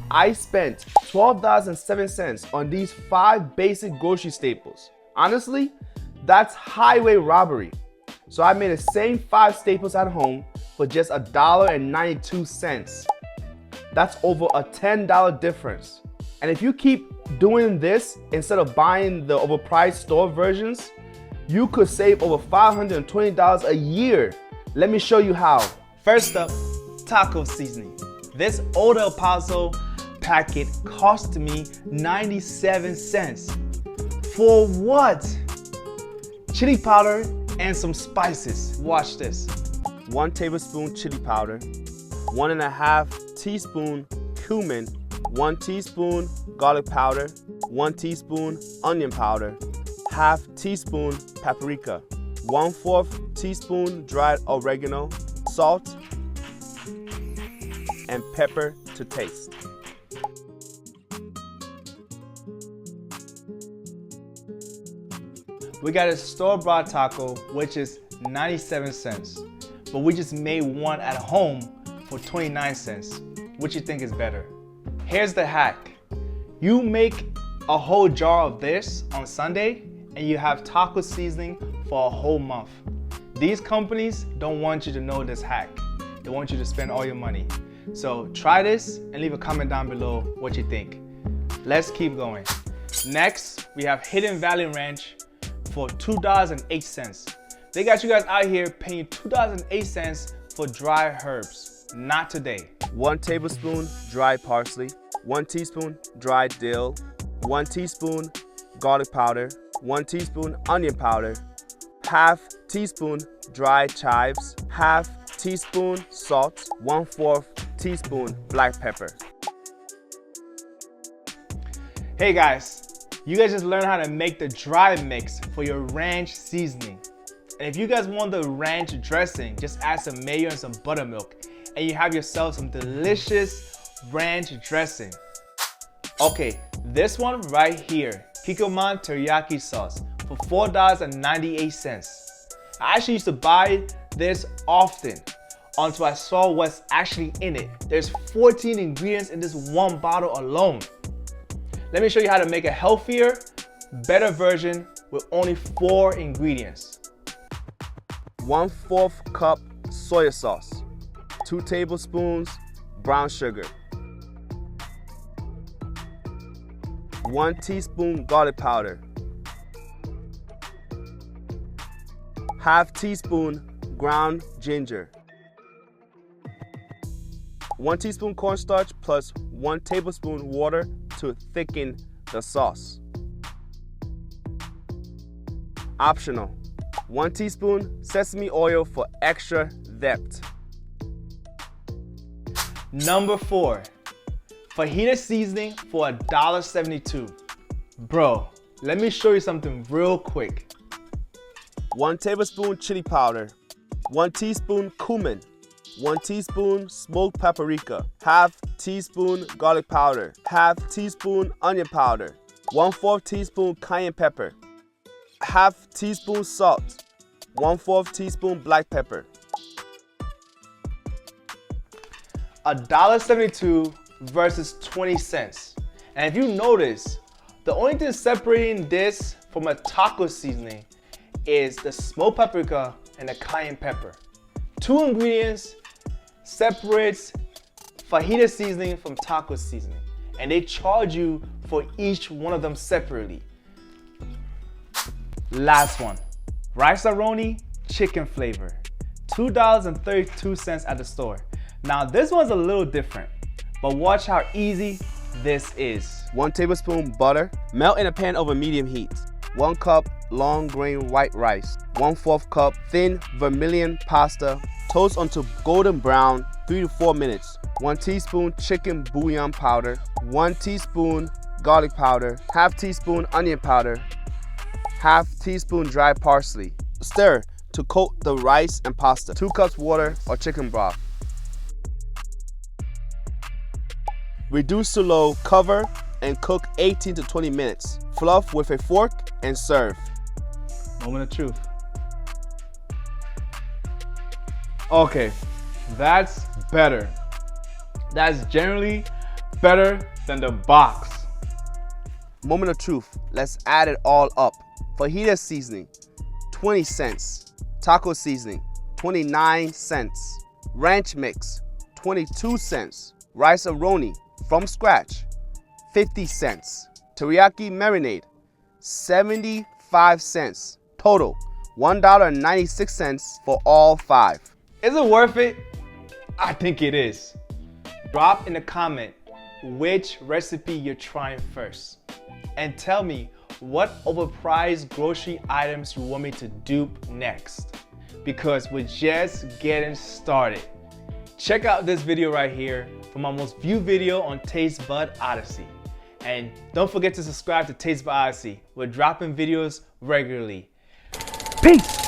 I spent $12.07 on these 5 basic grocery staples. Honestly, that's highway robbery. So I made the same 5 staples at home for just $1.92. That's over a $10 difference. And if you keep doing this instead of buying the overpriced store versions, you could save over $520 a year. Let me show you how. First up, taco seasoning. This Old El Paso packet cost me 97 cents. For what? Chili powder and some spices. Watch this. 1 tablespoon chili powder, 1.5 teaspoon cumin, 1 teaspoon garlic powder, 1 teaspoon onion powder, ½ teaspoon paprika, 1/4 teaspoon dried oregano, salt, and pepper to taste. We got a store-bought taco, which is 97 cents. But we just made one at home for 29 cents. What you think is better? Here's the hack. You make a whole jar of this on Sunday and you have taco seasoning for a whole month. These companies don't want you to know this hack. They want you to spend all your money. So try this and leave a comment down below what you think. Let's keep going. Next, we have Hidden Valley Ranch for $2.08. They got you guys out here paying $2.08 for dry herbs. Not today. 1 tablespoon dried parsley, 1 teaspoon dried dill, 1 teaspoon garlic powder, 1 teaspoon onion powder, ½ teaspoon dried chives, ½ teaspoon salt, 1/4 teaspoon black pepper. Hey guys, you guys just learned how to make the dry mix for your ranch seasoning. And if you guys want the ranch dressing, just add some mayo and some buttermilk and you have yourself some delicious ranch dressing. Okay, this one right here, Kikkoman Teriyaki sauce for $4.98. I actually used to buy this often until I saw what's actually in it. There's 14 ingredients in this one bottle alone. Let me show you how to make a healthier, better version with only 4 ingredients. 1/4 cup soy sauce, 2 tablespoons brown sugar, 1 teaspoon garlic powder, ½ teaspoon ground ginger, 1 teaspoon cornstarch plus 1 tablespoon water to thicken the sauce. Optional. 1 teaspoon sesame oil for extra depth. Number 4, fajita seasoning for $1.72. Bro, let me show you something real quick. 1 tablespoon chili powder, 1 teaspoon cumin, 1 teaspoon smoked paprika, ½ teaspoon garlic powder, ½ teaspoon onion powder, 1/4 teaspoon cayenne pepper, ½ teaspoon salt, 1/4 teaspoon black pepper. $1.72 versus 20 cents. And if you notice, the only thing separating this from a taco seasoning is the smoked paprika and the cayenne pepper. 2 ingredients separates fajita seasoning from taco seasoning, and they charge you for each one of them separately. Last one, Rice-A-Roni chicken flavor, $2.32 at the store. Now this one's a little different, but watch how easy this is. 1 tablespoon butter, melt in a pan over medium heat. 1 cup long grain white rice, 1/4 cup thin vermilion pasta, toast until golden brown, 3 to 4 minutes. 1 teaspoon chicken bouillon powder, 1 teaspoon garlic powder, ½ teaspoon onion powder, ½ teaspoon dry parsley. Stir to coat the rice and pasta. 2 cups water or chicken broth. Reduce to low, cover, and cook 18 to 20 minutes. Fluff with a fork and serve. Moment of truth. Okay, that's better. That's generally better than the box. Moment of truth. Let's add it all up. Fajita seasoning, 20 cents. Taco seasoning, 29 cents. Ranch mix, 22 cents. Rice-A-Roni from scratch, 50 cents. Teriyaki marinade, 75 cents. Total, $1.96 for all 5. Is it worth it? I think it is. Drop in the comment which recipe you're trying first. And tell me what overpriced grocery items you want me to dupe next. Because we're just getting started. Check out this video right here for my most viewed video on Tastebud Odyssey. And don't forget to subscribe to Tastebud Odyssey. We're dropping videos regularly. Peace!